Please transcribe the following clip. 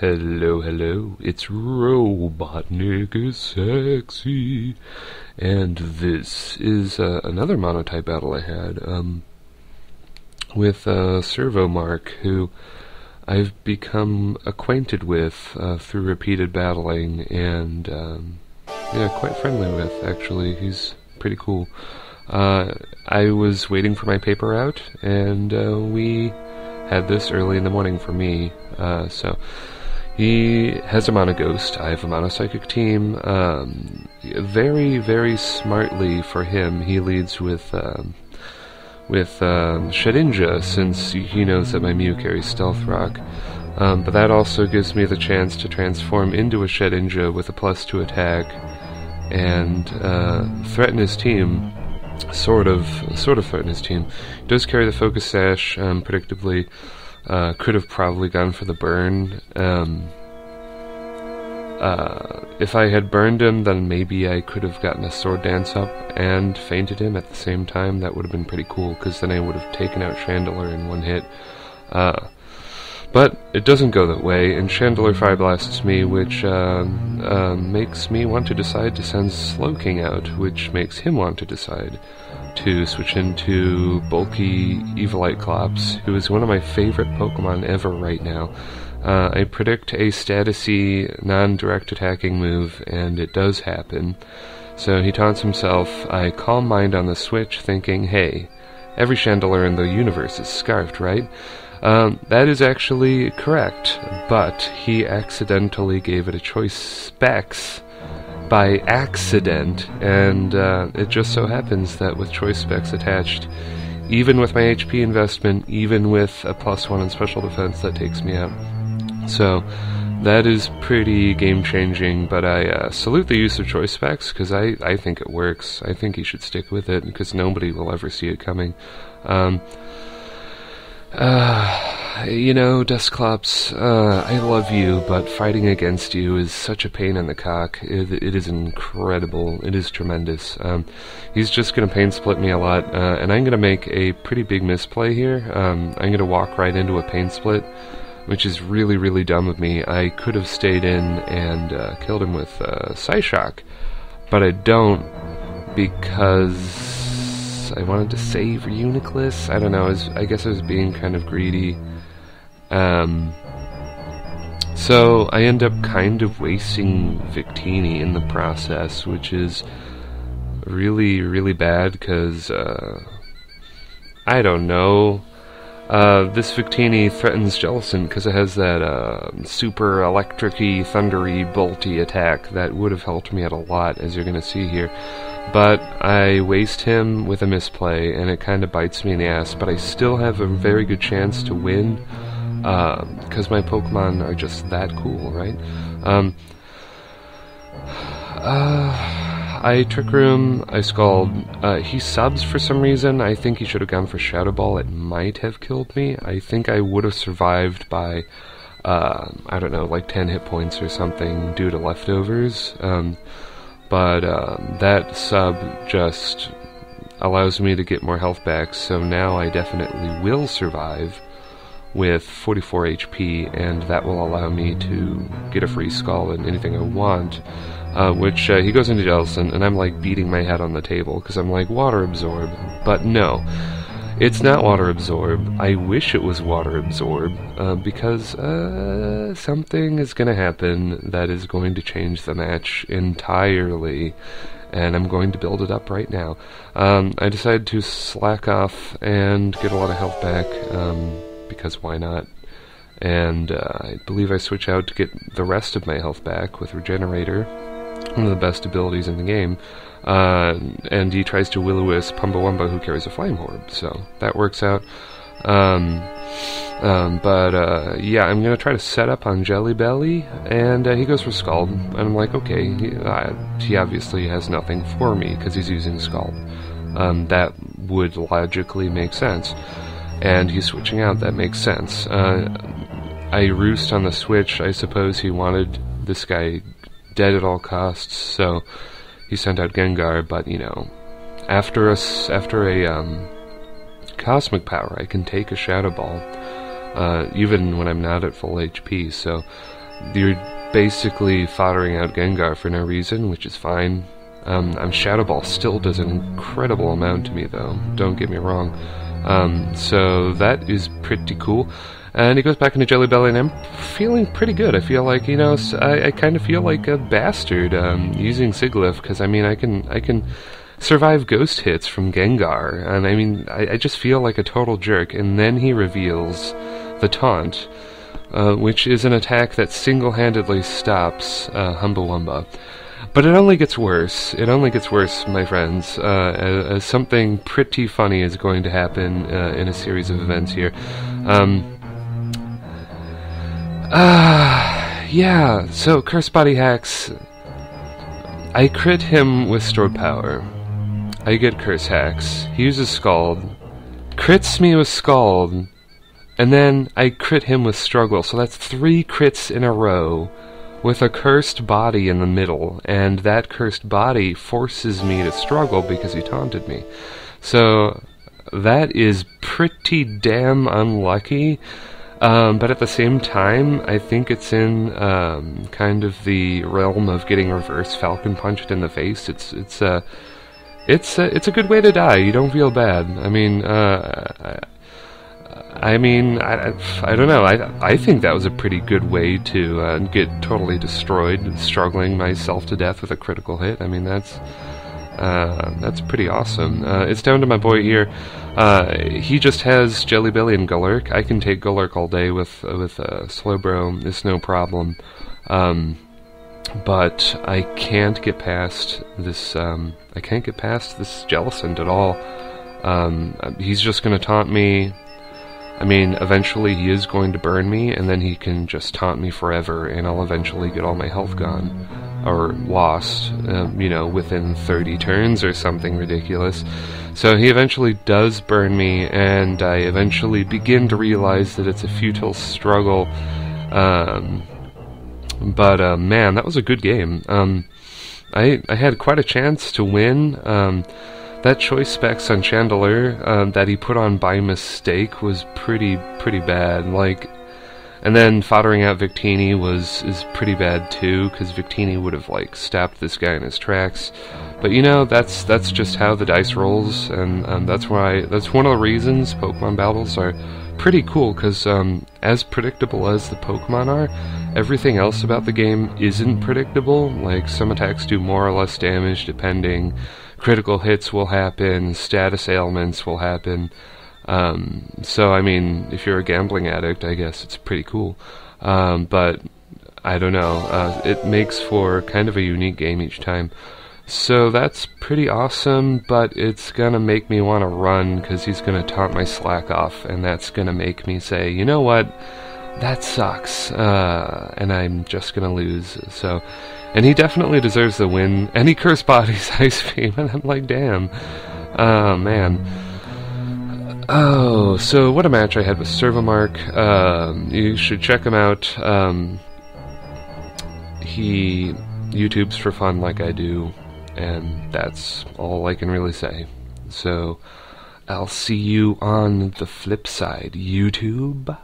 Hello, hello, it's RobotnikIsSexy, and this is another Monotype battle I had, with servomarc, who I've become acquainted with through repeated battling, and yeah, quite friendly with, actually. He's pretty cool. I was waiting for my paper out, and we had this early in the morning for me, so he has a mono ghost, I have a mono psychic team. Very, very smartly for him, he leads with Shedinja, since he knows that my Mew carries Stealth Rock. But that also gives me the chance to transform into a Shedinja with a +2 attack, and threaten his team. Sort of threaten his team. He does carry the Focus Sash, predictably. Could have probably gone for the burn. If I had burned him, then maybe I could have gotten a Sword Dance up and fainted him at the same time. That would have been pretty cool, because then I would have taken out Chandelure in one hit. But it doesn't go that way, and Chandelure Fire Blasts me, which makes me want to decide to send Slowking out, which makes him want to decide to switch into bulky Evilite Clops, who is one of my favorite Pokemon ever right now. I predict a statusy, non-direct attacking move, and it does happen. So he taunts himself. I Calm Mind on the switch, thinking, hey, every Chandelure in the universe is scarfed, right? That is actually correct, but he accidentally gave it a choice specs by accident, and it just so happens that with choice specs attached, even with my HP investment, even with a +1 in special defense, that takes me out. So that is pretty game-changing, but I salute the use of choice specs, because I think it works. I think he should stick with it, because nobody will ever see it coming. You know, Dusclops, I love you, but fighting against you is such a pain in the cock. It is incredible. It is tremendous. He's just gonna pain split me a lot, and I'm gonna make a pretty big misplay here. I'm gonna walk right into a pain split, which is really, really dumb of me. I could have stayed in and killed him with Psyshock, but I don't, because I wanted to save Uniclus. I don't know, I guess I was being kind of greedy. So I end up kind of wasting Victini in the process, which is really, really bad, because, I don't know. This Victini threatens Jellicent because it has that super electric-y, thundery, bolty attack that would have helped me out a lot, as you're going to see here. But I waste him with a misplay, and it kind of bites me in the ass, but I still have a very good chance to win, because my Pokemon are just that cool, right? I Trick Room, I Scald. He subs for some reason. I think he should have gone for Shadow Ball. It might have killed me. I think I would have survived by, I don't know, like 10 hit points or something due to leftovers. But that sub just allows me to get more health back, so now I definitely will survive with 44 HP, and that will allow me to get a free Skull and anything I want, which he goes into Jellicent, and I'm like beating my head on the table, because I'm like, Water Absorb, but no. It's not Water Absorb. I wish it was Water Absorb, because something is going to happen that is going to change the match entirely, and I'm going to build it up right now. I decided to slack off and get a lot of health back, because why not? And I believe I switch out to get the rest of my health back with Regenerator, one of the best abilities in the game. And he tries to Will-O-Wisp Pumbawumba, who carries a Flame Orb, so that works out. Yeah, I'm gonna try to set up on Jelly Belly, and he goes for Scald, and I'm like, okay, he obviously has nothing for me, because he's using Scald. That would logically make sense. And he's switching out, that makes sense. I Roost on the switch. I suppose he wanted this guy dead at all costs, so he sent out Gengar, but, you know, after a Cosmic Power, I can take a Shadow Ball, even when I'm not at full HP, so you're basically foddering out Gengar for no reason, which is fine. Shadow Ball still does an incredible amount to me, though, don't get me wrong. So that is pretty cool. And he goes back into Jelly Belly, and I'm feeling pretty good. I feel like, you know, I kind of feel like a bastard using Sigilyph, because, I mean, I can survive ghost hits from Gengar, and I mean, I just feel like a total jerk. And then he reveals the taunt, which is an attack that single-handedly stops Humbawamba. But it only gets worse. It only gets worse, my friends, as something pretty funny is going to happen in a series of events here. Yeah, so Curse Body Hacks. I crit him with Stored Power. I get Curse Hacks. He uses Scald. Crits me with Scald. And then I crit him with Struggle. So that's 3 crits in a row with a cursed body in the middle. And that cursed body forces me to struggle because he taunted me. So that is pretty damn unlucky. But at the same time, I think it's in kind of the realm of getting reverse Falcon Punched in the face. It's a good way to die. You don't feel bad. I mean, I don't know. I think that was a pretty good way to get totally destroyed, struggling myself to death with a critical hit. I mean, that's pretty awesome. It's down to my boy here. He just has Jelly Belly and Gulurk. I can take Gulurk all day with Slowbro. It's no problem. But I can't get past this. I can't get past this Jellicent at all. He's just going to taunt me. I mean, eventually he is going to burn me, and then he can just taunt me forever, and I'll eventually get all my health gone. Or lost, you know, within 30 turns or something ridiculous. So he eventually does burn me, and I eventually begin to realize that it's a futile struggle. But man, that was a good game. I had quite a chance to win. That choice specs on Chandelure that he put on by mistake was pretty bad. Like, and then foddering out Victini is pretty bad too, because Victini would have like stopped this guy in his tracks. But you know, that's just how the dice rolls, and that's one of the reasons Pokemon battles are pretty cool, because as predictable as the Pokemon are, everything else about the game isn't predictable. Like, some attacks do more or less damage depending. Critical hits will happen, status ailments will happen. So, I mean, if you're a gambling addict, I guess it's pretty cool. But, I don't know, it makes for kind of a unique game each time. So that's pretty awesome, but it's gonna make me want to run, because he's gonna taunt my slack off, and that's gonna make me say, you know what, that sucks, and I'm just gonna lose. So, and he definitely deserves the win, and he curse bodies Ice Beam, and I'm like, damn. Oh, man. Oh, so what a match I had with servomarc. You should check him out. He YouTubes for fun like I do, and that's all I can really say. So, I'll see you on the flip side, YouTube.